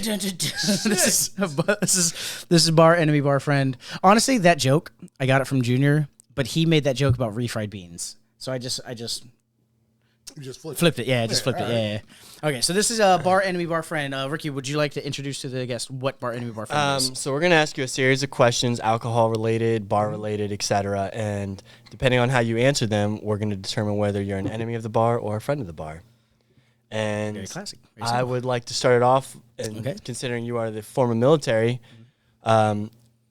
This is bar enemy bar friend. Honestly, that joke I got it from Junior, but he made that joke about refried beans. So I just You just flipped it. Yeah, I just flipped it. right. Yeah. Okay, so this is a bar enemy bar friend. Ricky, would you like to introduce to the guest what bar enemy bar friend is? So we're gonna ask you a series of questions, alcohol related, bar related, etc. And depending on how you answer them, we're gonna determine whether you're an enemy of the bar or a friend of the bar. And Very classic. Very I simple. would like to start it off. And Okay. considering you are the former military,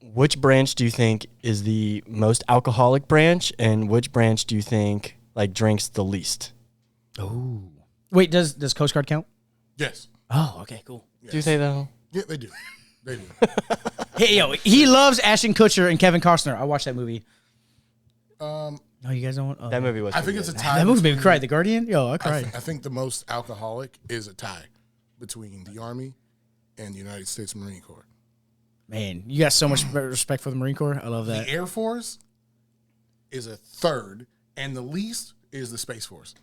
which branch do you think is the most alcoholic branch, and which branch do you think like drinks the least? Oh. Wait, does Coast Guard count? Yes. Oh, okay, cool. Do you think though? Yeah, they do. They do. Hey, yo, he loves Ashton Kutcher and Kevin Costner. I watched that movie. No, you guys don't. That movie was. I think pretty it's a good. tie. That movie made me between- cry. The Guardian. Yo, I cried. I think the most alcoholic is a tie between the Army and the United States Marine Corps. Man, you got so much respect for the Marine Corps. I love that. The Air Force is a third, and the least is the Space Force.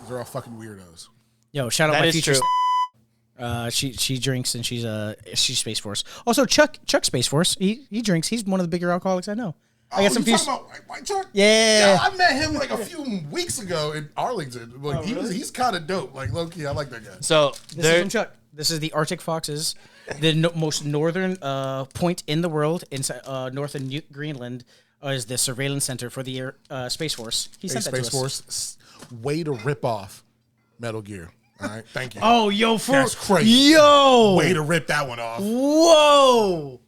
They're all fucking weirdos. Yo, shout out That my is future. true. She drinks and she's Space Force. Also, Chuck Space Force. He drinks. He's one of the bigger alcoholics I know. I got some you views. talking about White Chuck? Yeah. I met him like a few weeks ago in Arlington. Like he's kind of dope. Like low key, I like that guy. So This is from Chuck. This is the Arctic foxes, the most northern point in the world, inside north of Greenland, is the surveillance center for the Space Force. He sent that Space to us. Force, way to rip off Metal Gear. All right, thank you. Oh, yo, That's crazy. Yo, Way to rip that one off. whoa.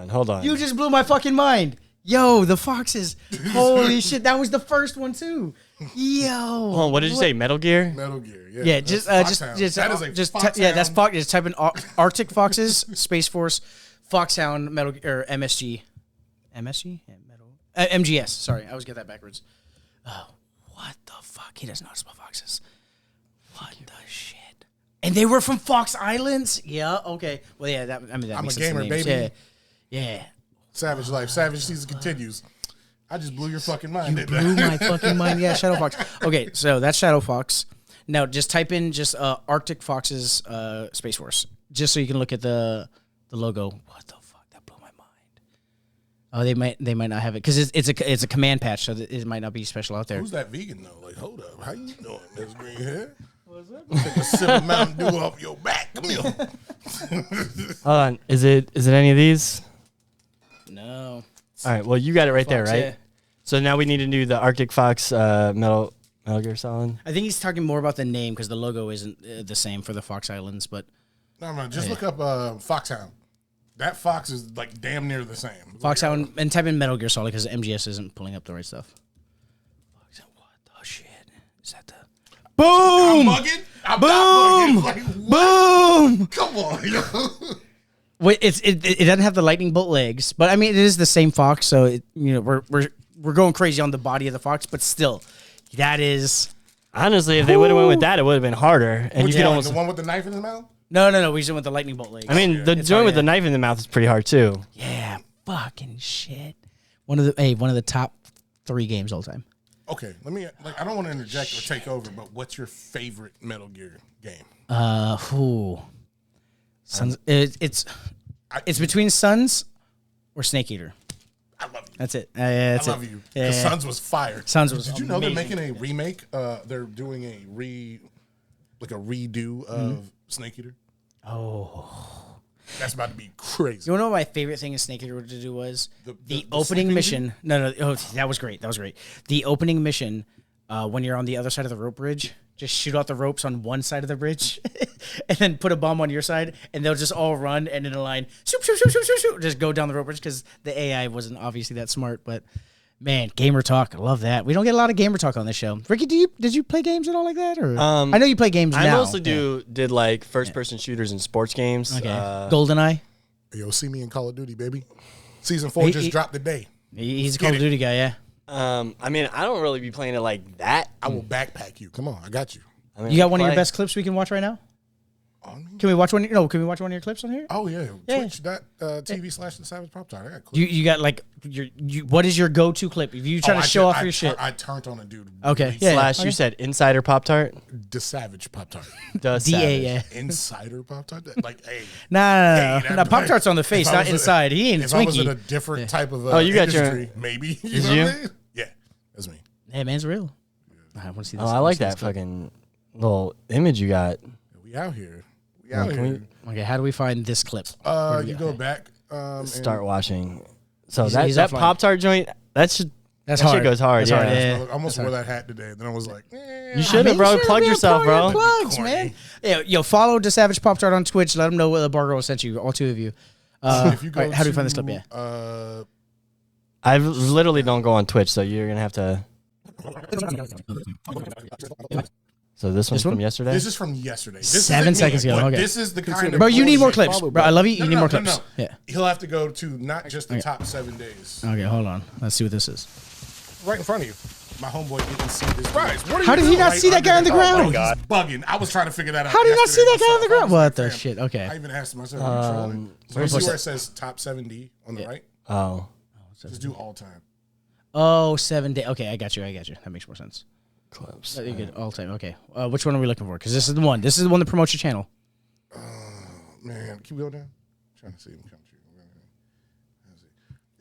hold on. You just blew my fucking mind. Yo, the foxes. Holy shit, that was the first one too. Yo. Oh, what did you say? Metal Gear? Metal Gear. Yeah, Yeah, that's just Foxhound. just That is a just Foxhound. yeah, that's Fox. Just type in Arctic Foxes, Space Force, Foxhound, Metal or MSG, MSG, yeah, Metal MGS. Sorry, I always get that backwards. Oh, what the fuck? He does not smell foxes. What the shit? And they were from Fox Islands. Yeah. Okay. Well, yeah. That I'm makes a sense to gamer, me. baby. Yeah. Savage life. Savage season continues. I just blew your fucking mind. didn't I? Blew my fucking mind. Yeah, Shadow Fox. Okay, so that's Shadow Fox. Now just type in just Arctic Fox's Space Force, just so you can look at the logo. What the fuck? That blew my mind. Oh, they might not have it because it's a command patch, so it might not be special out there. Who's that vegan though? Like, hold up, how you doing, Miss Green Hair? What's up? Take a sip of Mountain Dew off your back. Come here. Hold on. Is it any of these? No. All right. Well, you got it right there, Fox, right? yeah. So now we need to do the Arctic Fox Metal Gear Solid. I think he's talking more about the name because the logo isn't the same for the Fox Islands, but No, just look up Foxhound. That fox is like damn near the same. Foxhound and type in Metal Gear Solid because MGS isn't pulling up the right stuff. Foxhound, what the shit? Is that the I'm boom? bugging. I'm Boom! not bugging. Like, what? Boom! Come on, yo. Wait, it doesn't have the lightning bolt legs, but I mean it is the same fox, so we're going crazy on the body of the fox, but still, that is Honestly, if they would have went with that, it would have been harder. And Which you could one? almost. The one with the knife in his mouth? no. We just went with the lightning bolt legs. I mean, the It's joint hard, with the yeah. knife in the mouth is pretty hard too. Yeah, fucking shit. One of the top 3 games all time. Okay, let me. Like, I don't want to interject or take over, but what's your favorite Metal Gear game? Sons. It's between Sons or Snake Eater. I love you. That's it. That's I love it. you. Yeah. The Sons was fire. Sons was Did you know they're amazing. making a remake? They're doing a redo of Snake Eater. Oh. That's about to be crazy. You wanna know what my favorite thing in Snake Eater to do was? The opening sleeping mission. No. Oh, that was great. The opening mission, when you're on the other side of the rope bridge, just shoot out the ropes on one side of the bridge and then put a bomb on your side, and they'll just all run and in a line, shoot, just go down the rope bridge because the AI wasn't obviously that smart. But man, gamer talk, I love that. We don't get a lot of gamer talk on this show. Ricky, did you play games at all like that? Or I know you play games now. I mostly did like first person shooters and sports games. Okay. GoldenEye. Yo, see me in Call of Duty, baby. Season 4 just dropped today. He's a Call of Duty guy, yeah. I mean, I don't really be playing it like that. I will backpack you. Come on, I got you. I mean, You got one of your play. best clips we can watch right now? On me? Can we watch one? No, can we watch one of your clips on here? Oh yeah, Yeah. Twitch.tv/The Savage Pop Tart. I got clips. You got like what is your go-to clip? If you trying to show off your shit. I turned on a dude. Okay, really yeah. Slash, okay. you said Insider Pop Tart? The Savage Pop Tart. The DA, yeah. Insider Pop Tart. Like, hey. Nah. that- Pop Tart's on the face, if I not was inside. He ain't If I was in Twinkie. a different type of you got your- industry, maybe. You know you? what I mean? Yeah, that's me. Hey, man's real. I want to see this. Oh, I like that fucking little image you got. We out here. We out can here. Okay, how do we find this clip? You go back. Start watching. So he's that offline. Pop Tart joint, That's that hard. shit goes hard. That's Yeah. hard, yeah. I almost wore that hat today. Then I was like, You should have, bro. Plug yourself, bro. Plugs, Corny. man. Yo, follow the Savage Pop Tart on Twitch. Let them know what the Bargoyles sent you. All two of you. if you go all right, how do we find this clip? Yeah. I literally don't go on Twitch, so you're gonna have to. So this one's one? from yesterday. This is from yesterday. This 7 isn't me, seconds ago, but okay. This is the kind of Bro, you need more bullshit- clips, bro. I love you. You need more No, clips. no. Yeah. He'll have to go to not just the top 7 days. Okay, hold on. Let's see what this is. Right in front of you. My homeboy didn't see this. Right. What are How you did he doing? not see that guy on the ground? Oh my God. He's bugging. I was trying to figure that out. How did you not see yesterday that guy on the myself. I ground? was What the like, shit? Okay. I even asked myself, are you trolling? So you see where it says top 70 on the right? Oh, Just do all time. Oh, 7 days. Okay, I got you. That makes more sense. clips. You're good. All time. Okay. Which one are we looking for? Because this is the one. This is the one that promotes your channel. Man, keep going down. Trying to see him come through.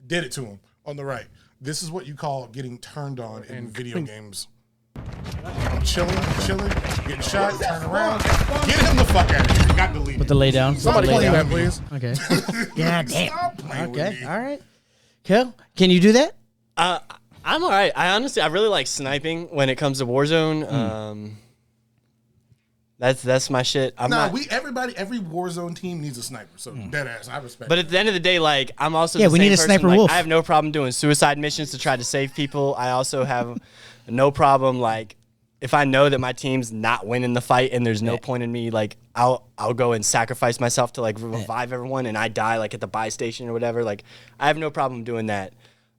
Did it to him on the right. This is what you call getting turned on in video games. I'm chilling, getting shot, turn around. Get him the fuck out of here. Got deleted. With the lay down. Somebody With the play lay that, down. please. Okay. God damn. Stop playing with Okay. me. All right. Cool. Can you do that? I'm all right. I really like sniping when it comes to Warzone. That's my shit. I'm Nah, not. every Warzone team needs a sniper. So dead ass, I respect. But at the end of the day, like I'm also Yeah, the we same need a person, sniper like, wolf. I have no problem doing suicide missions to try to save people. I also have no problem like if I know that my team's not winning the fight and there's no point in me like I'll go and sacrifice myself to like revive everyone and I die like at the buy station or whatever. Like I have no problem doing that.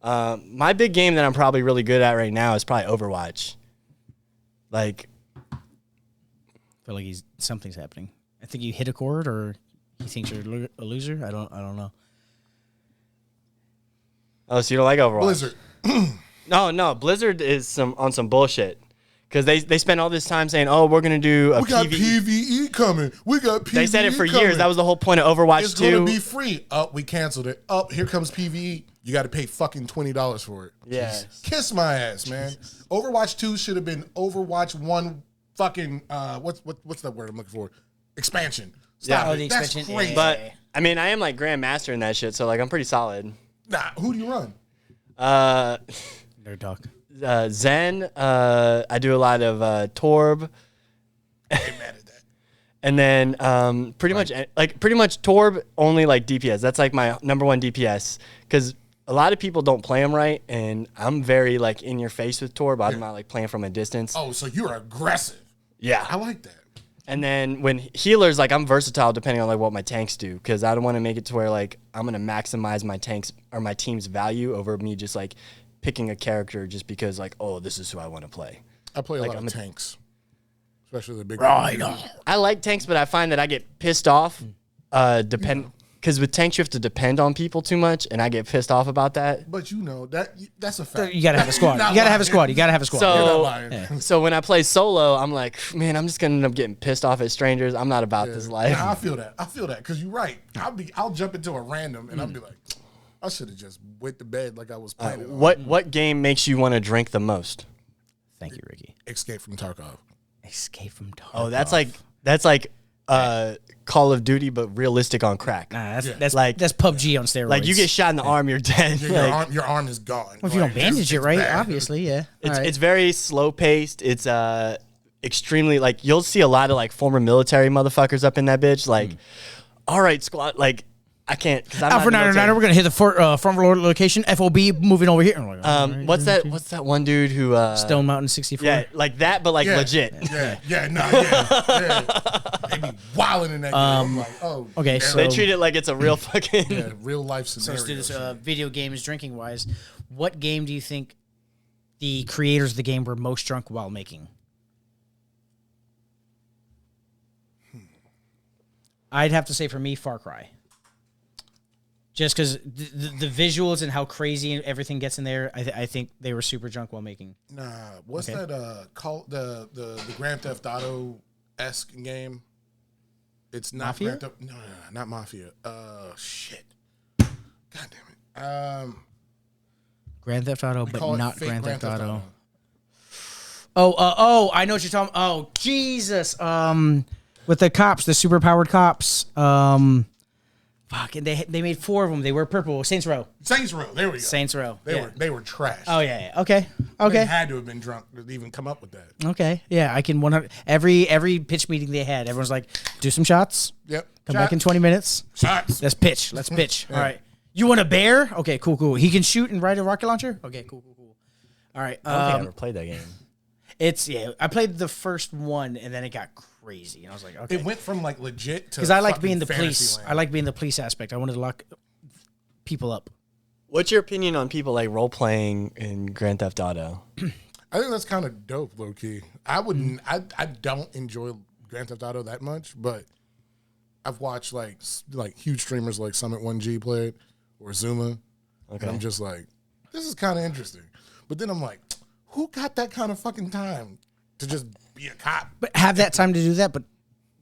My big game that I'm probably really good at right now is probably Overwatch. Like. I feel like something's happening. I think you hit a chord, or he thinks you're a loser. I don't know. Oh, so you don't like Overwatch? Blizzard. No. Blizzard is on some bullshit because they spent all this time saying, "Oh, we're gonna do a We got PvE." PVE coming. We got PVE. They said it for coming. years. That was the whole point of Overwatch It's 2. gonna be free. Oh, we canceled it. Oh, here comes PVE. You got to pay fucking $20 for it. Yeah. Kiss my ass, man. Overwatch 2 should have been Overwatch 1 fucking what's that word I'm looking for? Expansion. Stop Yeah. it. Oh, the That's expansion, crazy. yeah. But I mean, I am like grandmaster in that shit, so like I'm pretty solid. Nah, who do you run? Nerd talk. Zen. I do a lot of Torb, I ain't mad at that. and then pretty much Torb only like DPS. That's like my number one DPS because. A lot of people don't play them right, and I'm very like in your face with Torb. I'm not like playing from a distance. Oh, so you're aggressive. Yeah. I like that. And then when healers, like I'm versatile depending on like what my tanks do, because I don't want to make it to where like I'm gonna maximize my tanks or my team's value over me just like picking a character just because like this is who I want to play. I play a lot I'm of tanks, especially the big. Right. I like tanks, but I find that I get pissed off. Because with tanks you have to depend on people too much, and I get pissed off about that. But you know that's a fact. You gotta have a squad. You're You not gotta have a lying. squad. You gotta have a squad. So- You're not lying. So when I play solo, I'm like, man, I'm just gonna end up getting pissed off at strangers. I'm not about this life. Nah, I feel that because you're right. I'll jump into a random and I'll be like, I should have just went to bed like I was playing. What game makes you want to drink the most? Thank you, Ricky. Escape from Tarkov. Escape from Tarkov. Oh, that's like Call of Duty, but realistic on crack. Nah, that's Like- that's PUBG on steroids. Like you get shot in the arm, you're dead. Yeah, your arm is gone. Well, if you don't bandage it right, bad. obviously, yeah. It's very slow paced. It's extremely like you'll see a lot of like former military motherfuckers up in that bitch. Like, all right, squad. Like I can't. Cause I'm Alpha not in the 909, we're military. gonna hit the front location. FOB moving over here. I'm like, all right, What's that one dude who Stone Mountain 64. Yeah, like that, but like legit. Yeah. They be wilding in that game. I'm like, oh, okay, yeah, so- They treat it like it's a real fucking. yeah, real life So scenario. let's do this video games drinking wise. What game do you think the creators of the game were most drunk while making? I'd have to say for me, Far Cry. Just because the visuals and how crazy everything gets in there, I think they were super drunk while making. Nah, what's that? Call the Grand Theft Auto esque game. It's not Mafia? Grand Theft. No, not Mafia. Shit. God damn it. Grand Theft Auto, but call it not fake Grand Theft Auto. Auto. Oh, I know what you're talking. Oh, Jesus. With the cops, the super powered cops. Fuck, and they made 4 of them. They were purple. Saints Row. Saints Row. There we go. Saints Row. They were trash. Oh yeah. Okay. They had to have been drunk to even come up with that. Okay. Yeah, I can 100. Every pitch meeting they had, everyone's like, "Do some shots. Yep. Come back in 20 minutes. Shots. Let's pitch. All right. You want a bear? Okay. Cool. He can shoot and ride a rocket launcher. Okay. Cool. All right. I don't think I ever played that game. I played the first one and then it got crazy, and I was like, okay. It went from like legit to Because I like fucking being the fantasy police. land. I like being the police aspect. I wanted to lock people up. What's your opinion on people like role playing in Grand Theft Auto? I think that's kind of dope, low key. I wouldn't. I don't enjoy Grand Theft Auto that much, but I've watched like huge streamers like Summit 1G play it or Zuma, and I'm just like, this is kind of interesting. But then I'm like, who got that kind of fucking time to just be a cop? But have that time to do that. But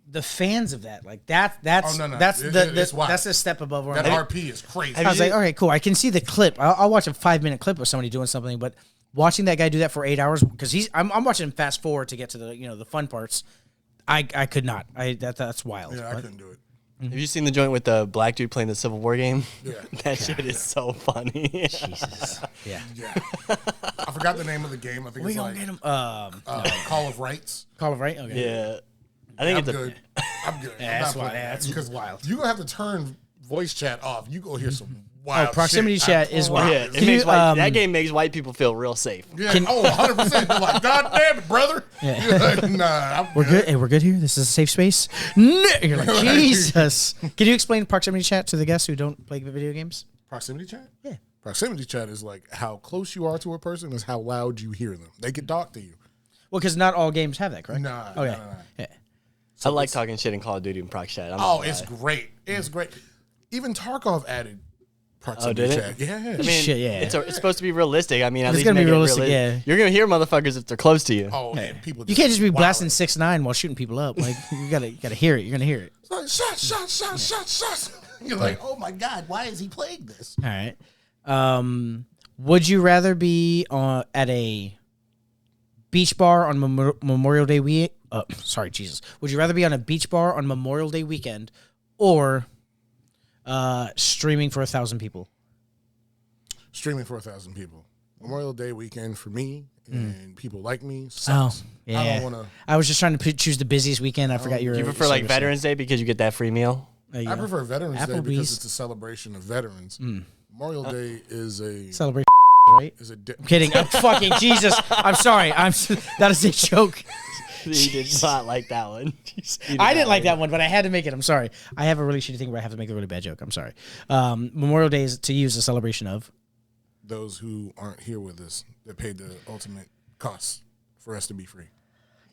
the fans of that, like that's Oh, no. that's It's wild. that's a step above where That I'm at. RP is crazy. I was like, all right, cool. I can see the clip. I'll watch a 5-minute clip of somebody doing something, but watching that guy do that for 8 hours because I'm watching him fast forward to get to the fun parts. I could not. That's wild. Yeah, I couldn't do it. Have you seen the joint with the black dude playing the Civil War game? Yeah. That shit is so funny. Jesus. Yeah. Yeah. I forgot the name of the game. I think We it's gonna like get him. Call of Rights. Call of Right. Okay. Yeah. I think I'm it's good. I'm good. Yeah, that's wild. That's because wild. you're gonna have to turn voice chat off. You go hear some wild. proximity shit. chat is wild. Yeah, Can you, that game makes white people feel real safe. Yeah. 100%. You're like, God damn it, brother. Yeah. You're like, nah, We're good. Hey, we're good here. This is a safe space. No. You're like, Jesus. Can you explain proximity chat to the guests who don't play video games? Proximity chat? Yeah. Proximity chat is like how close you are to a person is how loud you hear them. They can talk to you. Well, because not all games have that, correct? Nah. Oh, yeah. nah. Yeah. I like talking shit in Call of Duty and prox chat. It's great. It's great. Even Tarkov added proximity did it? chat. Yeah. I mean, Shit, yeah. it's supposed to be realistic. I mean, at It's least gonna be make it realistic, yeah. You're gonna hear motherfuckers if they're close to you. And people You can't just be wilding. blasting 6ix9ine while shooting people up. Like you gotta hear it. You're gonna hear it. It's like, shot. You're like, oh my God, why is he playing this? All right. Would you rather be at a beach bar on Memorial Day week? Jesus. Would you rather be on a beach bar on Memorial Day weekend, or streaming for 1,000 people? Streaming for 1,000 people. Memorial Day weekend for me and people like me Oh, sucks. yeah. I don't want to. I was just trying to choose the busiest weekend. I forgot your. You prefer like Veterans Day because you get that free meal? I prefer Veterans Day Applebee's. because it's a celebration of veterans. Memorial Day is a celebration, right? I'm kidding. I'm fucking Jesus. I'm sorry. That is a joke. You did not like that one. I didn't like that one, but I had to make it. I'm sorry. I have a really shitty thing where I have to make a really bad joke. I'm sorry. Memorial Day is to use a celebration of those who aren't here with us that paid the ultimate cost for us to be free.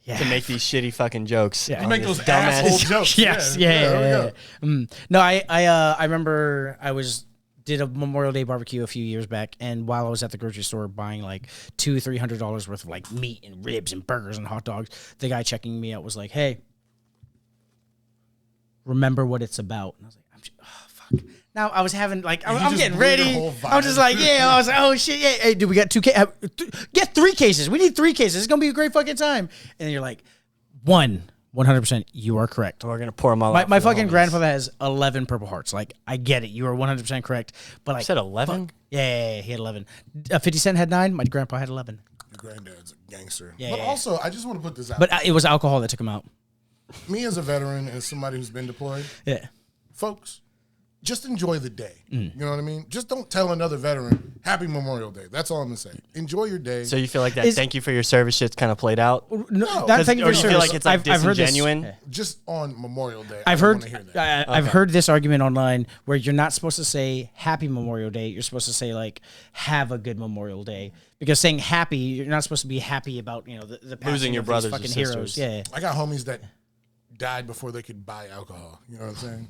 to make these shitty fucking jokes. Yeah. You make those asshole jokes. Yes. There we go. No, I remember did a Memorial Day barbecue a few years back, and while I was at the grocery store buying like $200-300 worth of like meat and ribs and burgers and hot dogs, the guy checking me out was like, "Hey, remember what it's about." And I was like, fuck. Now I was having like I'm just getting blew your ready. whole vibe. I was just like, yeah. I was like, oh shit, yeah. Hey, dude, we got 2 cases. Get 3 cases. We need 3 cases. It's gonna be a great fucking time. And then you're like, 100%. You are correct. We're gonna pour them all. My fucking grandfather has 11 Purple Hearts. Like, I get it. You are 100% correct. But like, You said 11? yeah, he had 11. 50 Cent had 9. My grandpa had 11. Your granddad's a gangster. Yeah, But yeah. also, I just want to put this out. But it was alcohol that took him out. Me as a veteran and somebody who's been deployed, Yeah. folks, just enjoy the day. Mm. You know what I mean? Just don't tell another veteran, Happy Memorial Day. That's all I'm going to say. Enjoy your day. So you feel like that thank you for your service shit's kind of played out? No, not thank you Or for you your feel service. like it's like I've heard this. disingenuine? Just on Memorial Day. I've I heard want to hear that. I've heard this argument online where you're not supposed to say Happy Memorial Day. You're supposed to say like Have a good Memorial Day, because saying happy, you're not supposed to be happy about the passing Losing your of these brothers or fucking sisters. heroes. Yeah. I got homies that died before they could buy alcohol. You know what I'm saying?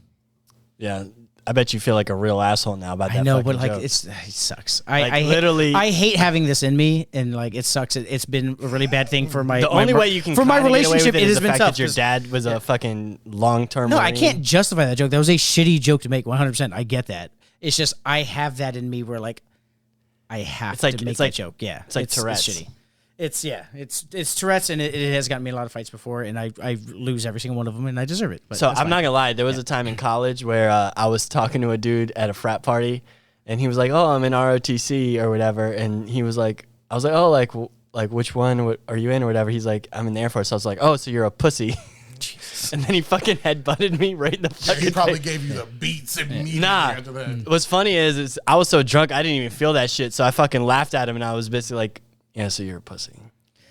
Yeah, I bet you feel like a real asshole now about that. I know, fucking but like joke. it sucks. Like, I literally- I hate having this in me, and like it sucks. It's been a really bad thing for my. the only way you can for my kinda get away relationship. with It is has the been fact tough. that your 'cause- dad was a fucking long-term. No, I Marine. can't justify that joke. That was a shitty joke to make. 100%. I get that. It's just I have that in me where like I have It's like- to make it's that like- joke. Yeah, it's like Tourette's. It's shitty. It's Tourette's, and it has gotten me in a lot of fights before, and I lose every single one of them, and I deserve it. But So that's I'm fine. not gonna lie. There was a time in college where I was talking to a dude at a frat party, and he was like, "Oh, I'm in ROTC or whatever," and he was like, "I was like, oh, like which one are you in or whatever?" He's like, "I'm in the Air Force." So I was like, "Oh, so you're a pussy." And then he fucking headbutted me right in the fucking He probably face. gave you the beats immediately Nah. after that. What's funny is I was so drunk I didn't even feel that shit. So I fucking laughed at him and I was basically like, "Yeah, so you're a pussy."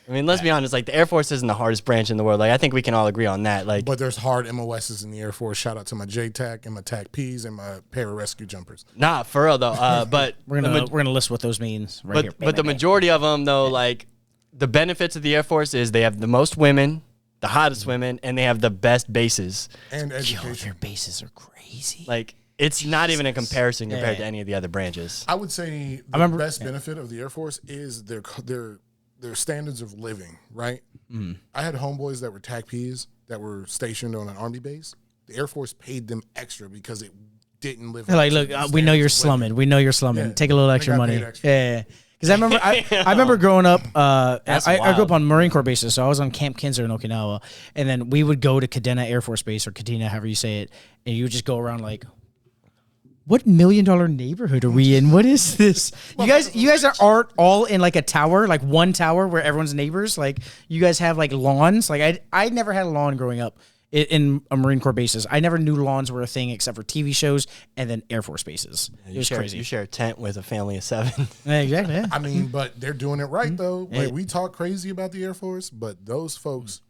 I mean, let's be honest. Like the Air Force isn't the hardest branch in the world. Like I think we can all agree on that. Like, But there's hard MOSs in the Air Force. Shout out to my JTAC and my TAC-Ps and my pararescue jumpers. nah, for real though. But We're gonna list what those means right here. But the majority of them though, like the benefits of the Air Force is they have the most women, the hottest women, and they have the best bases. And Yo, education. their bases are crazy. Like it's not even a comparison compared Yeah. to any of the other branches. I would say the remember- best benefit of the Air Force is their standards of living, right? I had homeboys that were TAC-Ps that were stationed on an Army base. The Air Force paid them extra because it didn't live They're up like, to look, the we know standards you're of living. slumming. We know you're slumming. Yeah, Take a little they extra got money. paid extra. Yeah. Because I remember, I remember growing up. That's I grew up wild. on Marine Corps bases, so I was on Camp Kinser in Okinawa, and then we would go to Kadena Air Force Base or Kadena, however you say it, and you would just go around like, what $1 million neighborhood are we in? What is this? You guys aren't all in like a tower, like one tower where everyone's neighbors. Like you guys have like lawns. Like I never had a lawn growing up in a Marine Corps bases. I never knew lawns were a thing except for TV shows and then Air Force bases. It was crazy. You share a tent with a family of 7. Yeah, exactly. Yeah. I mean, but they're doing it right though. Like we talk crazy about the Air Force, but those folks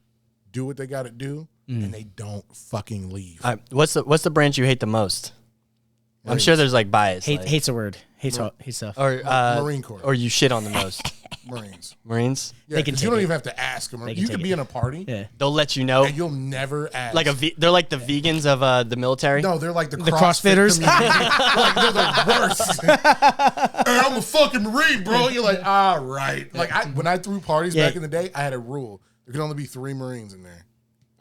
do what they got to do, and they don't fucking leave. What's the branch you hate the most? I'm sure there's like bias. like- Hate's a word. Hates stuff. or Marine Corps. or you shit on the most. Marines. Marines, Yeah, They can 'cause you take don't it. even have to ask them. They can You take could it. be in a party, Yeah. they'll let you know. and you'll never ask. Like they're like the vegans of the military. No, they're like the CrossFitters? community. Like they're the worst. Hey, I'm a fucking Marine, bro. You're like, all right. Like when I threw parties Yeah. back in the day, I had a rule. There could only be 3 Marines in there.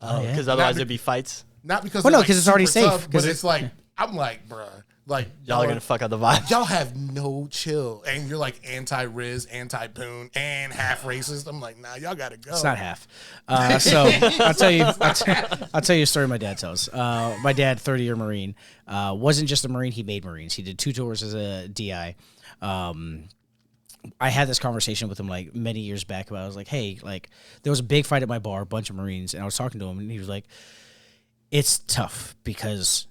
Because Not otherwise be- there'd be fights. Not because Well, they're no, 'cause it's already super safe, tough, 'cause but it's like I'm like, bruh, like Y'all are gonna fuck up the vibe. y'all have no chill, and you're like anti-Riz, anti-Poon, and half racist. I'm like, nah, y'all gotta go. It's not half. So I'll tell you. I'll tell you a story my dad tells. My dad, 30-year Marine, wasn't just a Marine. He made Marines. He did 2 tours as a DI. I had this conversation with him like many years back about. I was like, hey, like there was a big fight at my bar, a bunch of Marines, and I was talking to him, and he was like, it's tough because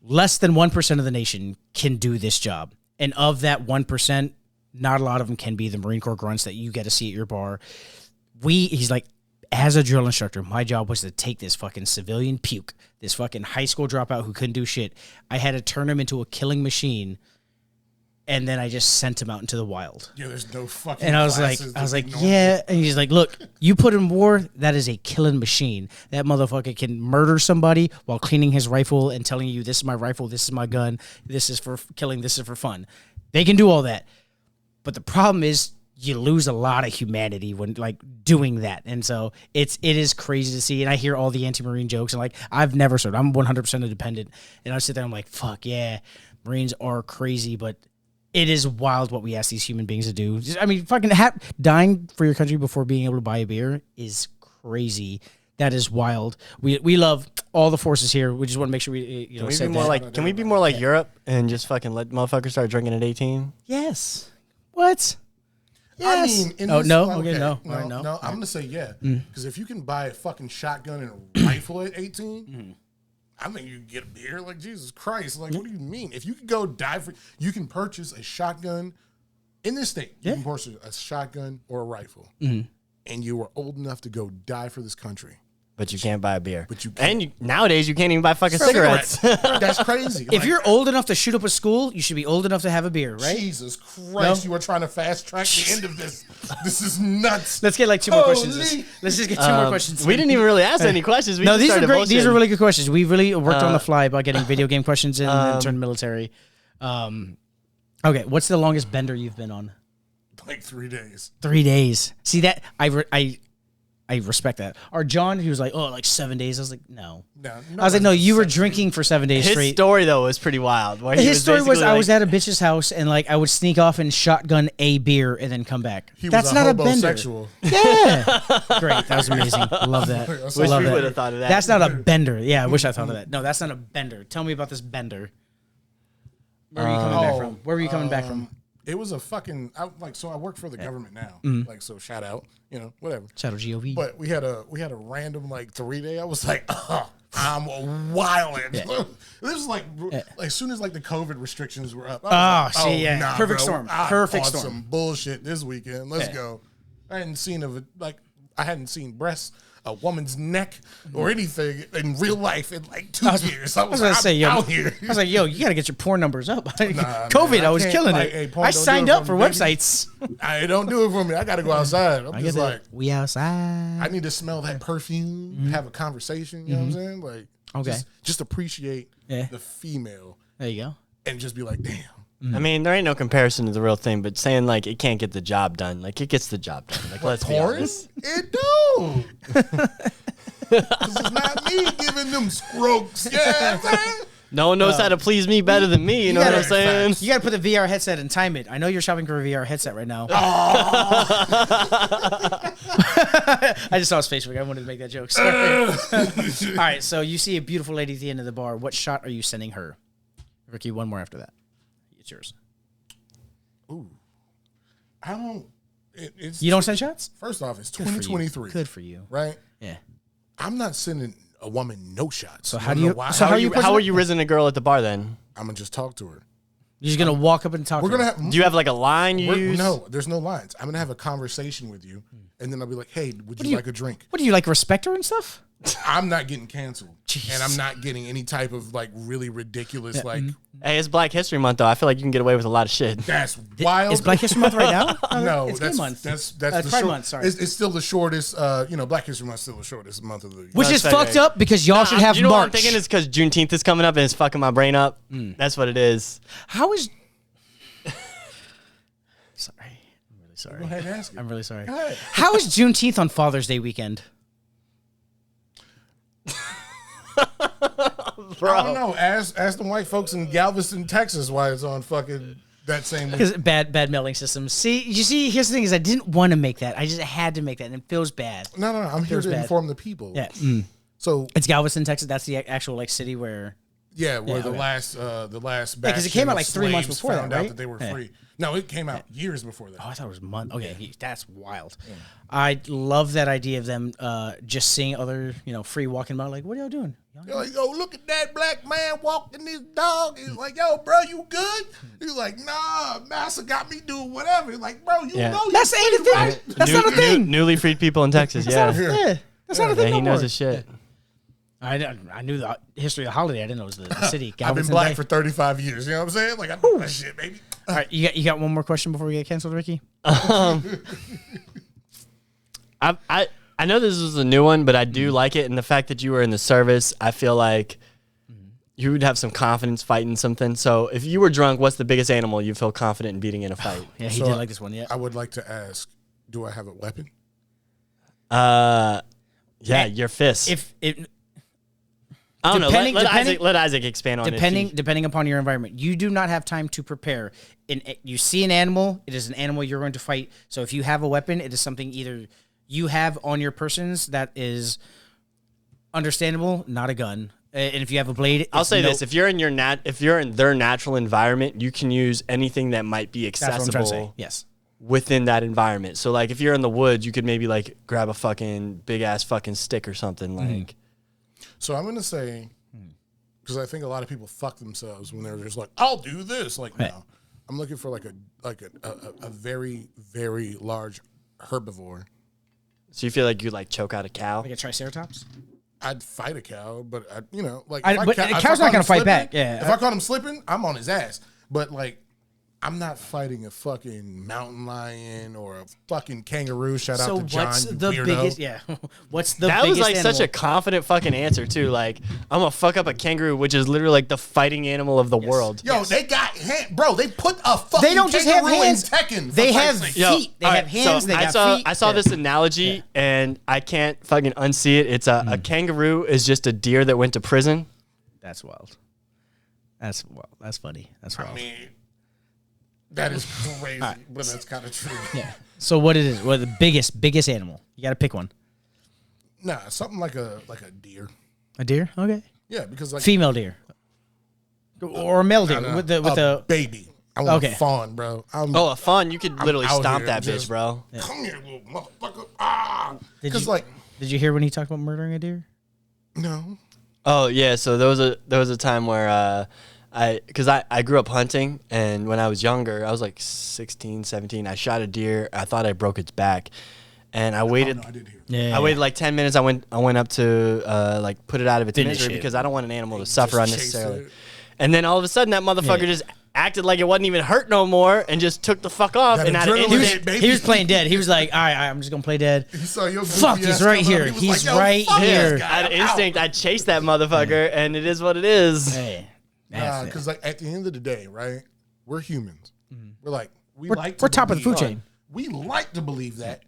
less than 1% of the nation can do this job. And of that 1%, not a lot of them can be the Marine Corps grunts that you get to see at your bar. He's like, as a drill instructor, my job was to take this fucking civilian puke, this fucking high school dropout who couldn't do shit. I had to turn him into a killing machine, and then I just sent him out into the wild. Yeah, there's no fucking. And I was like, classes to ignore. yeah. And he's like, look, you put in war, that is a killing machine. That motherfucker can murder somebody while cleaning his rifle and telling you, this is my rifle, this is my gun, this is for killing, this is for fun. They can do all that. But the problem is you lose a lot of humanity when like doing that. And so it is crazy to see. And I hear all the anti-Marine jokes and like, I've never served. I'm 100% independent. And I sit there, I'm like, fuck yeah, Marines are crazy, but it is wild what we ask these human beings to do. I mean, fucking dying for your country before being able to buy a beer is crazy. That is wild. We love all the forces here. We just want to make sure we Can we say be more that. like? Can we be more like Europe and just fucking let motherfuckers start drinking at 18? Yes. What? I Yes. mean, in Oh this, no. like, Okay. No. no, All right, no. no. I'm gonna say yeah, because if you can buy a fucking shotgun and a rifle at 18, I think you can get a beer. Like Jesus Christ, like what do you mean? If you could go die for, you can purchase a shotgun in this state. You can purchase a shotgun or a rifle, and you are old enough to go die for this country. But you can't buy a beer. But you can't. And nowadays, you can't even buy fucking cigarettes. That's crazy. If you're old enough to shoot up a school, you should be old enough to have a beer, right? Jesus Christ, you are trying to fast track the end of this. This is nuts. Let's get like 2 more questions. Let's just get 2 more questions. We didn't even really ask any questions. We No, just these are started great. These are bullshitting. really good questions. We really worked on the fly about getting video game questions in and turned military. Okay, what's the longest bender you've been on? Like 3 days. 3 days. See that? I respect that. Or John, he was like, oh, like 7 days. I was like, no. I was like, no, you were drinking for 7 days His straight. story, though, was pretty wild. Where he His story was basically I like- was at a bitch's house and like I would sneak off and shotgun a beer and then come back. That's was not a bender. homosexual. Yeah. Great. That was amazing. Love that. Wish Wish Love we that. would have thought of that. That's not a bender. Yeah, I wish I thought of that. No, that's not a bender. Tell me about this bender. Where were you coming back from? Where were you coming back from? It was a fucking so I work for the government now. Like so shout out, whatever. Shadow GOV. But we had a random like 3 day. I was like, I'm wildin'. This was like as soon as like the COVID restrictions were up. I was like, Nah, perfect bro, storm. I Perfect bought storm. some bullshit this weekend. Let's go. I hadn't seen breasts, a woman's neck, or anything in real life in like 2 years. I was gonna like, say, I'm yo, out here. I was like, yo, you gotta get your porn numbers up. COVID, man, I was can't, killing like, it. hey, porn I don't do signed it up for for me, baby. websites. I don't do it for me. I got to go outside. I'm I just get like, that. We outside. I need to smell that perfume, have a conversation. You know what I'm saying? Like, Okay. just appreciate Yeah. the female There you go. and just be like, damn. I mean, there ain't no comparison to the real thing, but saying like it can't get the job done, like it gets the job done. Like let's be Porn? honest. It do. 'Cause it's not me giving them strokes. Yeah, man. No one knows how to please me better than me. You know what I'm gotta- saying? You gotta put the VR headset and time it. I know you're shopping for a VR headset right now. I just saw his face. I wanted to make that joke. Sorry. All right, so you see a beautiful lady at the end of the bar. What shot are you sending her? Ricky, one more after that. It's yours. I don't. It's You don't send shots? First off, it's Good for you. 2023. Good for you. Right? Yeah. I'm not sending a woman no shots. So how wanna do you- know why? so How are you? pushing How are it? you risen a girl at the bar then? I'm gonna just talk to her. You're just gonna walk up and talk. We're to gonna her. have. Do you have like a line you use? No, there's no lines. I'm gonna have a conversation with you, and then I'll be like, "Hey, would you like a drink?" What do you like? Respect her and stuff? I'm not getting canceled, Jeez. and I'm not getting any type of like really ridiculous like. Hey, it's Black History Month though. I feel like you can get away with a lot of shit. That's wild. Is Black History Month right now? No, it's that's Gay Month. that's Pride the short, Month. Sorry. It's still the shortest. Black History Month is still the shortest month of the year. Which is That's fucked okay. up because y'all should have You know March. what I'm thinking is because Juneteenth is coming up and it's fucking my brain up. That's what it is. How is? Sorry, I'm really sorry. Go ahead and ask it. I'm really sorry. Go ahead. How is Juneteenth on Father's Day weekend? I don't know. Ask the white folks in Galveston, Texas, why it's on fucking that same week. Because bad mailing systems. See, here's the thing: is I didn't want to make that. I just had to make that, and it feels bad. No. I'm here Feels to bad. inform the people. Yeah, So it's Galveston, Texas. That's the actual like city where. yeah, where Yeah, the okay. last Yeah, 'cause it bastion came out of like 3 months slaves before that, found out right? that they were Yeah. free. No, it came out years before that. Oh, I thought it was month. Okay, that's wild. I love that idea of them just seeing other free walking about. Like, what are y'all doing? You're like, yo, look at that black man walking this dog. He's like, yo, bro, you good? He's like, nah, massa got me doing whatever. He's like, bro, you Yeah. know you That's ain't a free, thing. right? That's not a thing. Newly freed people in Texas. Yeah. Yeah, that's not a Yeah, thing. he no knows more. his shit. I knew the history of the holiday. I didn't know it was the city. I've been Galveston black Day. for 35 years. You know what I'm saying? Like, I know that shit, baby. All right, you got one more question before we get canceled, Ricky? I know this is a new one, but I do like it. And the fact that you were in the service, I feel like you would have some confidence fighting something. So if you were drunk, what's the biggest animal you feel confident in beating in a fight? Yeah, he So, did like this one. Yeah. I would like to ask, do I have a weapon? Yeah, your fist. If it I don't depending- know. depending- Let Isaac expand on it. depending upon your environment, you do not have time to prepare. You see an animal, it is an animal you're going to fight. So if you have a weapon, it is something either you have on your persons that is understandable, not a gun. And if you have a blade, I'll it's say no- this: if you're in their natural environment, you can use anything that might be That's what I'm trying to say. accessible Yes. within that environment. So like if you're in the woods, you could maybe like grab a fucking big ass fucking stick or something like. So I'm going to say, because I think a lot of people fuck themselves when they're just like, I'll do this. Like, no. I'm looking for like a very, very large herbivore So you feel like you like choke out a cow? Like a triceratops? I'd fight a cow, but like But a cow's not gonna fight back. Yeah. If I caught him slipping, I'm on his ass. But like, I'm not fighting a fucking mountain lion or a fucking kangaroo. Shout out to John. What's you the weirdo. biggest? Yeah. What's the That biggest was like animal? such a confident fucking answer too. Like I'm gonna fuck up a kangaroo, which is literally like the fighting animal of the world. Yo, they got bro. They put a fucking They don't just have kangaroo hands. in Tekken. for They Christ's have sake. feet. They have hands. They got feet. I saw Yeah. this analogy and I can't fucking unsee it. It's a kangaroo is just a deer that went to prison. That's wild. That's wild. That's funny. That's wild. I mean, that is crazy, but that's kind of true. Yeah. So what it is? What the biggest animal? You got to pick one. Nah, something like a deer. A deer? Okay. Yeah, because like Female deer. Or a male deer with the baby. I want Okay. a fawn, bro. Oh, a fawn! You could literally out stomp here that just- bitch, bro. Come here, little motherfucker. Ah, Did because you- like Did you hear when he talked about murdering a deer? no. Oh yeah, so there was a time where I grew up hunting, and when I was younger, I was like 16, 17, I shot a deer. I thought I broke its back, and I waited. I did hear. Yeah. I waited like 10 minutes. I went up to like put it out of its Finish misery it. because I don't want an animal to suffer Just chase unnecessarily. it. And then all of a sudden, that motherfucker Yeah. just acted like it wasn't even hurt no more, and just took the fuck off. That And out of adrenaline instinct, hit, baby. He was playing dead. He was like, all right, I'm just gonna play dead. He saw your Fuck, goofy he's ass right coming up. here. He was He's like, yo, right fuck this here. guy. out of I'm instinct, I chased that motherfucker, and it is what it is. Hey. Nah, because like at the end of the day, right? We're humans. We're like We're like to top of the believe- food chain. We like to believe that,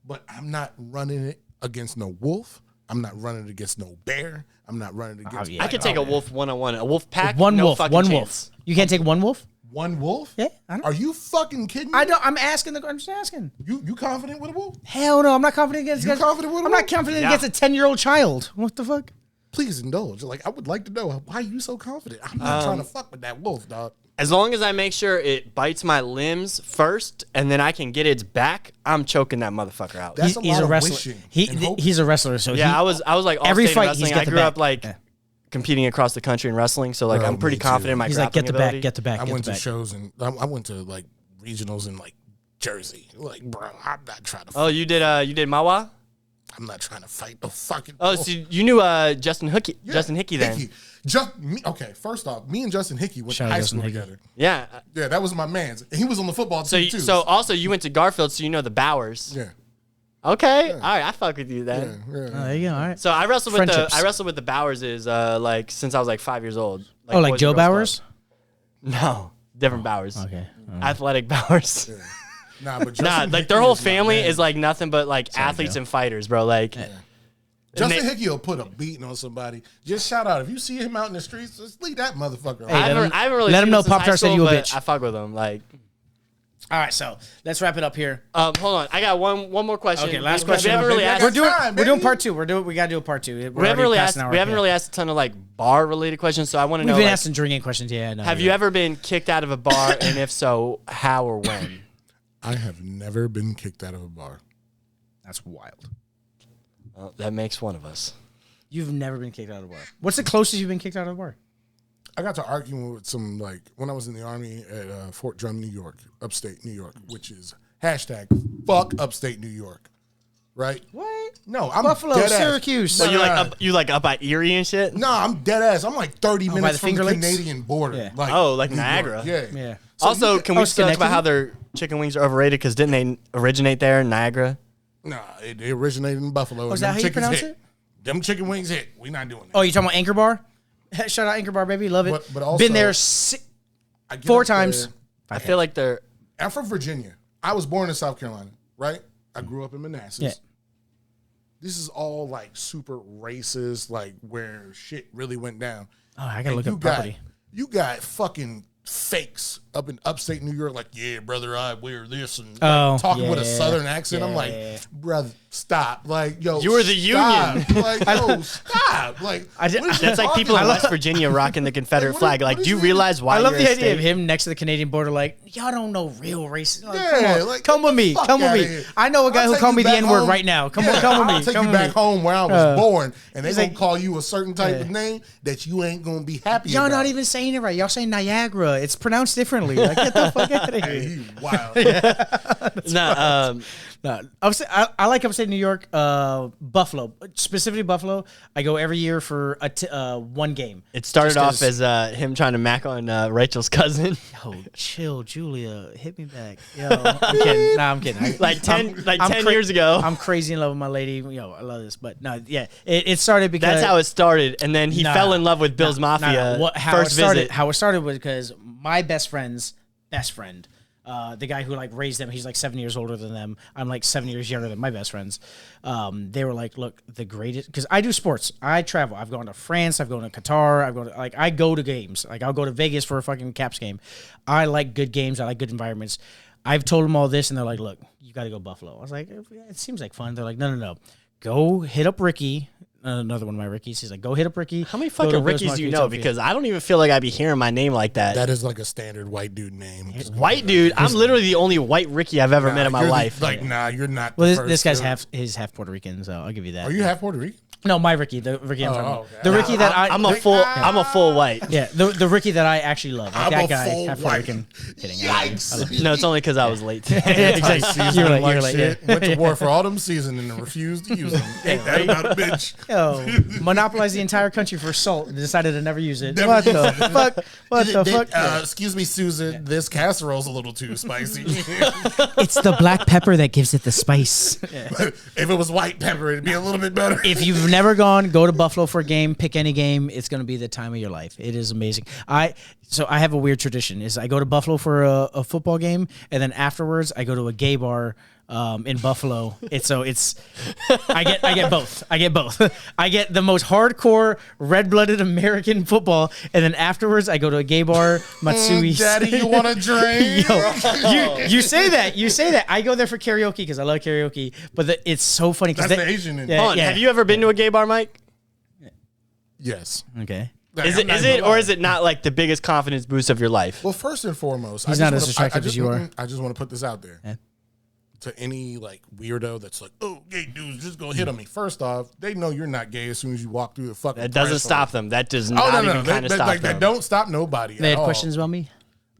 but I'm not running it against no wolf. I'm not running it against no bear. I'm not running it against. yeah. I could take a wolf one-on-one. A wolf pack, One no wolf. fucking One chance. wolf. You can't take one wolf? one wolf. Yeah. I don't. Are you fucking kidding me? I don't. I'm asking. I'm just asking. You confident with a wolf? Hell no. I'm not confident against. You confident with a I'm not wolf? confident Yeah. against a 10-year-old child. What the fuck? Please indulge. Like I would like to know why are you so confident? I'm not trying to fuck with that wolf, dog. As long as I make sure it bites my limbs first, and then I can get its back, I'm choking that motherfucker out. That's a He's lot a of wrestler. wishing and hope. He's a wrestler. So Yeah, he, I was like all every state in fight, wrestling. he's got I the grew up back. like Yeah. competing across the country in wrestling, so like Oh, I'm pretty me confident too. in my He's like, get grappling the back, ability. get the back, I get went the to back. shows and I went to like regionals in like Jersey. Like, bro, I'm not trying to. Oh, you did Mawa? I'm not trying to fight no fucking. Oh, wolf. so you knew Justin Hickey? Yeah, Justin Hickey then? Okay, first off, me and Justin Hickey went Shout to out high Justin school Hickey. together. Yeah. Yeah, that was my man's. And he was on the football So team too. so also you went to Garfield, so you know the Bowers. yeah, Okay. All right, I fuck with you then. yeah. Oh, there you go. All right. So I wrestled with Friendships. the Bowers is like since I was like 5 years old. Oh, like Boys Joe and Girls Bowers? Club. No, different Bowers. Okay. Athletic Bowers. Nah, but Justin Nah, Hickey like their whole is my family man. is like nothing but like athletes Joe. and fighters, bro. Like Justin they- Hickey will put a beating on somebody. Just shout out if you see him out in the streets. Just leave that motherfucker. alone. I haven't really let seen him know since high Pop-Tart said school, you a but bitch. I fuck with him. Like, All right. So let's wrap it up here. hold on, I got one more question. Okay, last We question. haven't really Baby, I asked. got We're doing time, we're doing baby. part two. We gotta do a part two. We haven't really asked. We haven't really asked a ton of like bar related questions. So I want to We've know. been Like, asking drinking questions. Yeah. No, have yeah. you ever been kicked out of a bar, and if so, how or when? I have never been kicked out of a bar. That's wild. Well, that makes one of us. You've never been kicked out of a bar. What's the closest you've been kicked out of a bar? I got to arguing with some like when I was in the army at Fort Drum, New York, upstate New York, which is hashtag fuck upstate New York, right? What? No, I'm Buffalo, dead ass. Syracuse. So No, you no, like no. up, you like up by Erie and shit? No, I'm dead ass. I'm like 30 by minutes the from Finger the Lakes? Canadian border. Yeah. Like Oh, like New York. Niagara. Yeah. Yeah. So Also, you can we just talk about Schenectady? how their chicken wings are overrated? Because didn't they originate there in Niagara? Nah, it originated in Buffalo. Oh, is and that them how you chickens pronounce hit. it? Them chicken wings hit. We not doing that. Oh, you talking about Anchor Bar? Shout out Anchor Bar, baby. Love it. But also- been there I get 4 up times. there. I feel like they're. I'm from Virginia. I was born in South Carolina, right? I grew up in Manassas. Yeah. This is all like super racist, like where shit really went down. Oh, I gotta look you up got, property. You got fucking fakes up in upstate New York, like, yeah, brother, I wear this and Oh, like, talking with a yeah. southern accent. I'm Yeah. like, brother, stop. Like, yo, You were the stop. Union. Like, yo, stop. Like, I did- what is you That's like talking people in about? West Virginia rocking the Confederate What flag. is- Like, what do you is it? realize why? I love you're the a idea of state? him next to the Canadian border, like, y'all don't know real racism. Like, Yeah, come on, like, come get with the me, fuck come with outta me. here. I know a guy I'll who take called you me the back N-word home. right now. Come Yeah, on, come with me. I'll take come you with back me. home where I was born, and they He's gonna like- call you a certain type Yeah. of name that you ain't gonna be happy Y'all about. not even saying it right. Y'all saying Niagara. It's pronounced differently. differently. Like, get the fuck out of Hey, here. he wild. No, I like upstate New York, Buffalo, specifically Buffalo. I go every year for one game. It started Just off as him trying to mack on Rachel's cousin. Oh, chill, Julia, hit me back. Yo, I'm kidding. Nah, I'm kidding. Like 10 years ago. I'm crazy in love with my lady. Yo, I love this, but no, yeah, it started because That's how it started, and then he fell in love with Bill's Mafia. First visit. How it started was because my best friend's best friend, the guy who like raised them, he's like 7 years older than them. I'm like 7 years younger than my best friends. They were like, look, the greatest, because I do sports. I travel. I've gone to France. I've gone to Qatar. I go to games. Like I'll go to Vegas for a fucking Caps game. I like good games. I like good environments. I've told them all this, and they're like, look, you got to go Buffalo. I was like, it seems like fun. They're like, no. Go hit up Ricky. Another one of my Rickies. He's like, go hit up Ricky. How many fucking Rickies do you know? Because I don't even feel like I'd be hearing my name like that. That is like a standard white dude name. White dude? I'm literally the only white Ricky I've ever met in my life. You're not. Well, this guy's half Puerto Rican, so I'll give you that. Are you half Puerto Rican? No, my Ricky, the Ricky I'm talking about. Okay. The Ricky that I'm a full white. Yeah, the Ricky that I actually love. Like I'm that a guy, full half white. Puerto Rican. Kidding. Yikes. No, it's only because I was late. Exactly. You're late. Yeah. Went to war for all them seasons and refused to use them. Ain't that about a bitch? Yo, monopolized the entire country for salt and decided to never use it. Never What use the it. fuck? What the fuck? Excuse me, Susan. This casserole's a little too spicy. It's the black pepper that gives it the spice. If it was white pepper, it'd be a little bit better. If you've never gone, go to Buffalo for a game. Pick any game. It's going to be the time of your life. It is amazing. I have a weird tradition. Is I go to Buffalo for a football game, and then afterwards I go to a gay bar in Buffalo. I get both. I get the most hardcore red-blooded American football, and then afterwards I go to a gay bar, Matsui's. Daddy, you want a drink? Yo, you say that. I go there for karaoke because I love karaoke, but it's so funny because That's the Asian in it. Hold on, have you ever been to a gay bar, Mike? Yes. Okay. Is it not like the biggest confidence boost of your life? Well, first and foremost, He's not as attractive as you are. I just want to put this out there. Yeah. To any like weirdo that's like, oh, gay dudes just go hit on me. First off, they know you're not gay as soon as you walk through the fucking. That doesn't threshold. stop them. That does Oh not no, even kind of stop like them. that don't stop nobody. They at had all. questions about me.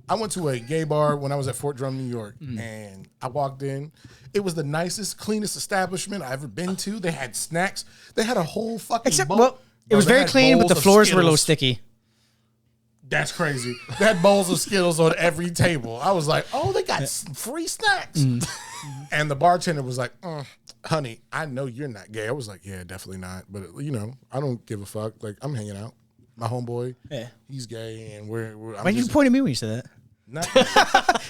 I went to a gay bar when I was at Fort Drum, New York, and I walked in. It was the nicest, cleanest establishment I ever been to. They had snacks. They had a whole fucking. It was They very had clean, but bowls the of floors were a little Skittles. sticky. That's crazy. They had bowls of Skittles on every table. I was like, oh, they got free snacks. And the bartender was like, honey, I know you're not gay. I was like, yeah, definitely not. But, I don't give a fuck. Like, I'm hanging out. My homeboy, he's gay, and we're Why did you point at me when you said that? not,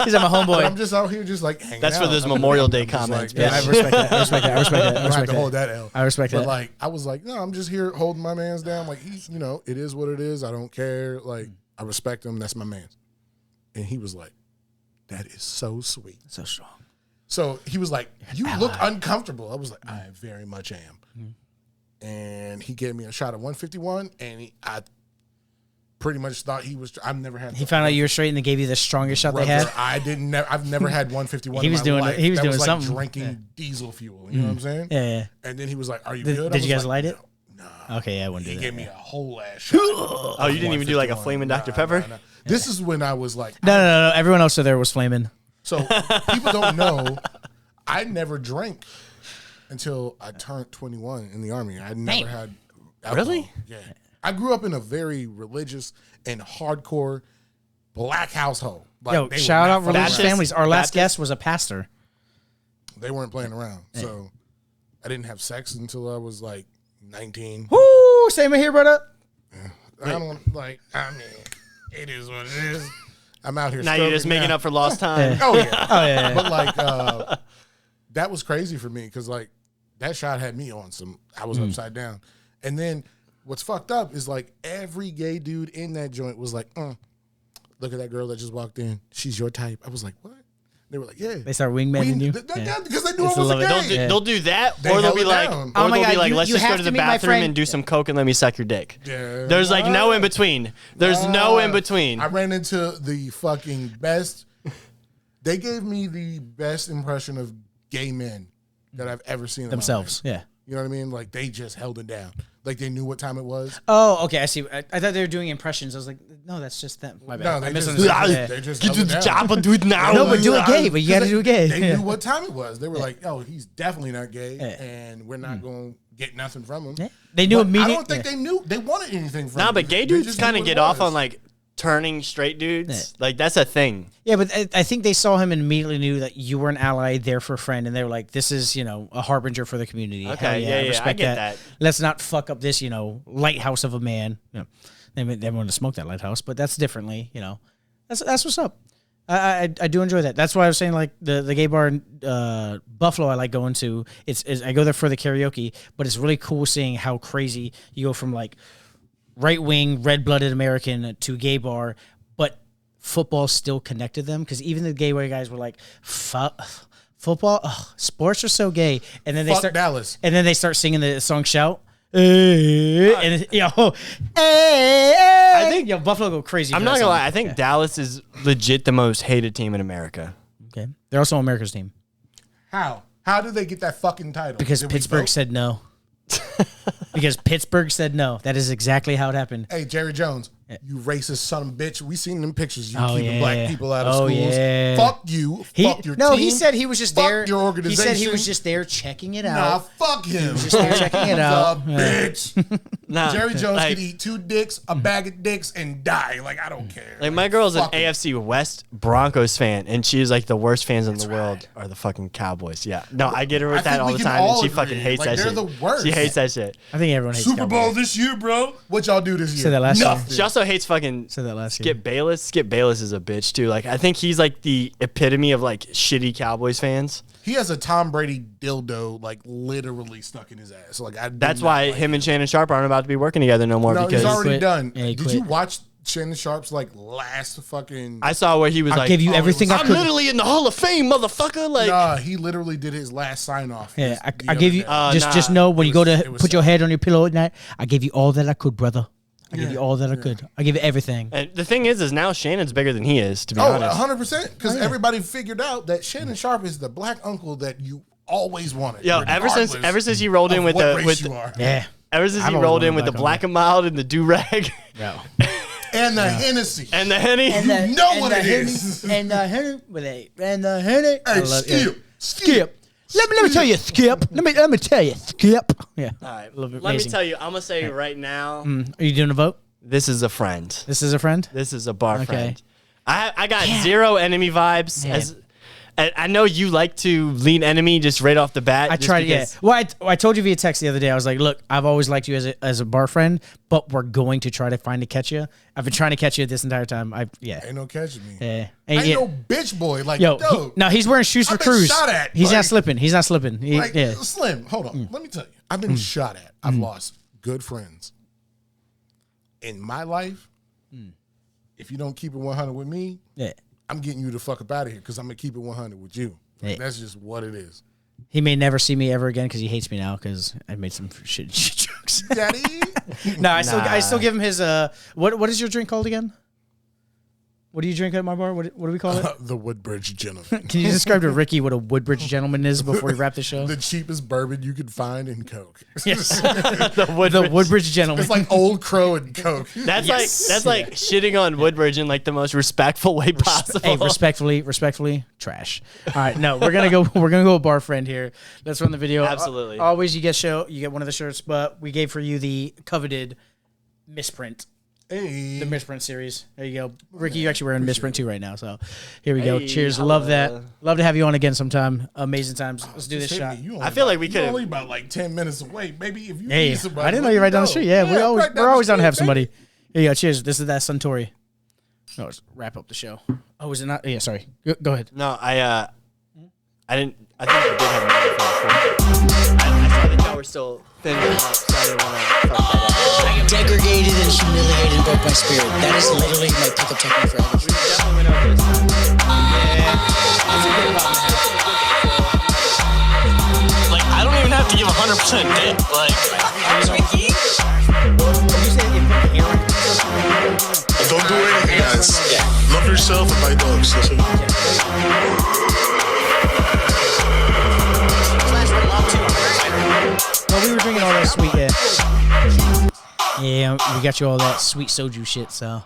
He's like my homeboy. but I'm just out here just like hanging That's out. for those I'm Memorial Day just comments, like, Yeah, I respect that. I respect that. I respect that. I I don't have respect to hold that. that L. I respect But that. like, I was like, no, I'm just here holding my man's down. Like, it is what it is. I don't care. Like, I respect him. That's my man. And he was like, that is so sweet. So strong. So he was like, you look uncomfortable. I was like, I very much am. And he gave me a shot of 151, and I pretty much thought he was. I've never had. He found out you were straight and they gave you the strongest shot they had. I've never had 151. He was in my doing life. it. He was That doing like something. drinking diesel fuel. You know what I'm saying? Yeah. And then he was like, "Are you good?" I Did you was guys light it? No. Okay, yeah, I wouldn't do He that. gave me a whole ass shot. Oh, you didn't even do like a flaming Dr. Pepper? Nah. This is when I was like, No. Everyone else there was flaming. So people don't know, I never drank until I turned 21 in the Army. I never had alcohol. Really? Yeah. I grew up in a very religious and hardcore black household. Like, Yo, they were shout not out fucking religious around. families. Our last Baptist? guest was a pastor. They weren't playing around. So I didn't have sex until I was like 19. Woo! Same here, brother. I don't like, I mean, it is what it is. I'm out here. Now you're just stroking making now. up for lost time. Oh, yeah. Oh yeah. But like that was crazy for me because like that shot had me on some. I was upside down, and then what's fucked up is like every gay dude in that joint was like, "Look at that girl that just walked in. She's your type." I was like, "What?" They were like, "Yeah." They start wingmanning you. Because Yeah. they knew It's I was a a love it. gay. They'll do that, They or they'll held be it like, down. Oh my God, let's you just go have to to the meet my bathroom friend. and do some coke and let me suck your dick. Yeah. There's like no in between. There's no in between. I ran into the fucking best. They gave me the best impression of gay men that I've ever seen in Themselves. my Yeah. life. You know what I mean? Like they just held it down. Like they knew what time it was. Oh, okay. I see. I thought they were doing impressions. I was like, no, that's just them. My bad. No, I they just, misunderstood. they just Get held to it the down. job and do it now. No, but do it gay. But you got to do it gay. They knew what time it was. They were like, "Oh, he's definitely not gay, and we're not going to get nothing from him." Yeah. They knew But immediately. I don't think they knew they wanted anything from him. Nah, but gay They dudes just kind knew of what get it off was. on like turning straight dudes. Like that's a thing. Yeah, but I think they saw him and immediately knew that you were an ally, there for a friend, and they were like, "This is, a harbinger for the community." Okay, Hell yeah, I respect I get that. Let's not fuck up this, lighthouse of a man. They want to smoke that lighthouse, but that's differently. That's what's up. I do enjoy that. That's why I was saying like the gay bar in Buffalo I like going to. It's I go there for the karaoke, but it's really cool seeing how crazy you go from like right wing, red blooded American to gay bar, but football still connected them because even the gay guys were like, football, sports are so gay, and then they Fuck start Dallas. and then they start singing the song "Shout." And I think Buffalo go crazy. I'm for not that gonna song. lie. I think Dallas is legit the most hated team in America. Okay, they're also America's team How? How did they get that fucking title? because Did we Pittsburgh vote? said no. Because Pittsburgh said no. That is exactly how it happened. Hey, Jerry Jones, you racist son of a bitch. We seen them pictures. You Oh, keeping yeah. black people out of Oh, schools. yeah. Fuck you. Fuck your no, team. he said he was just Fuck there. your He organization. said he was just there checking it Nah, out. fuck him. just there checking it out. The Yeah. bitch. Nah, Jerry Jones like, could eat 2 dicks, a bag of dicks, and die. Like, I don't care. Like my girl's an fuck him. AFC West Broncos fan, and she's like the worst fans in the world are the fucking Cowboys. Yeah, no, I get her with I that think all we the can time, all and she agree. fucking hates Like, that they're shit. the worst. She hates that shit. I think everyone hates Super Cowboys. Bowl this year, bro. What y'all do this year? Said that last year. Nothing. She also hates fucking Said that last year. Skip Bayless. Skip Bayless is a bitch too. Like I think he's like the epitome of like shitty Cowboys fans. He has a Tom Brady dildo, like, literally stuck in his ass. So, like, That's why him and Shannon Sharp aren't about to be working together no more No, because he's already quit. done. Yeah, he Did quit. you watch Shannon Sharp's, like, last fucking... I saw where he was I'll like, give you oh, everything it I was- I'm could. literally in the Hall of Fame, motherfucker. Like, Nah, he literally did his last sign-off. Yeah, I the give other you day. just nah. know when you go it to was put your sad. head on your pillow at night. I gave you all that I could, brother. I gave Yeah, you all that I could. I give you everything. and the thing is now Shannon's bigger than he is. To be Oh, honest, 100%. Because everybody figured out that Shannon Sharp is the black uncle that you always wanted. yo, ever since he rolled in of with what the race with you are. Yeah. ever since I've he always rolled in wanted with the black black and mild and the do rag Yeah. And the Hennessy. and the henny. You know what it is. And the Henny with a and the Henny. Hey, Skip. Let me tell you, Skip. Let me tell you, Skip. Yeah. All right, Love it. let me Amazing. tell you, I'm gonna say right now, Are you doing a vote? this is a friend. This is a friend. This is a bar Okay. friend. I got zero enemy vibes. Man. I know you like to lean enemy just right off the bat. I just tried. Yeah. because- Well, I told you via text the other day. I was like, look, I've always liked you as a bar friend, but we're going to try to find to catch you. I've been trying to catch you this entire time. Ain't no catching me. Yeah. Ain't yeah. no bitch boy. Like, Yo, yo, no, he's wearing shoes for I've been cruise. shot at, He's not like- slipping. He's not slipping. He, like, yeah. Slim, hold on. Let me tell you. I've been shot at. I've lost good friends. In my life, if you don't keep it 100 with me, Yeah. I'm getting you the fuck up out of here because I'm going to keep it 100 with you. Like, Yeah. that's just what it is. He may never see me ever again because he hates me now because I made some shit jokes. Daddy? No, I still give him his what is your drink called again? What do you drink at my bar? What do we call it? The Woodbridge Gentleman. Can you describe to Ricky what a Woodbridge gentleman is before we wap the show? The cheapest bourbon you could find in Coke. Yes, the the Woodbridge. Woodbridge gentleman. It's like Old Crow and Coke. That's Yes. like shitting on Woodbridge in like the most respectful way possible. Hey, respectfully, trash. All right, no, we're gonna go a bar friend here. Let's run the video. Absolutely. Always, you get one of the shirts, but we gave for you the coveted misprint. Hey. The misprint series. There you go. Ricky, you're actually wearing misprint too right now. So here we go. Hey, Cheers. hello. Love that. Love to have you on again sometime. Amazing times. Let's do this Just hit shot. me. You only I feel like we you could've- only about like 10 minutes away. Maybe if you Hey, need somebody. I didn't know let you're me right down the know. street. Yeah, right down we're always the down to have street, somebody. baby. Here you go. Cheers. This is that Suntory. No, let's wrap up the show. Oh, is it not? Yeah, sorry. Go ahead. No, I didn't. I think you did have another phone. I saw that y'all were still thinning out, so I didn't want to fuck that up. Degraded and humiliated and broke my spirit. That is literally my pickup technique for everything. We definitely went over this time. Like, I don't even have to give 100% dick. Like, Don't do anything, guys. Love yourself and buy dogs. That's it. Well, we Yeah, we got you all that sweet soju shit, so.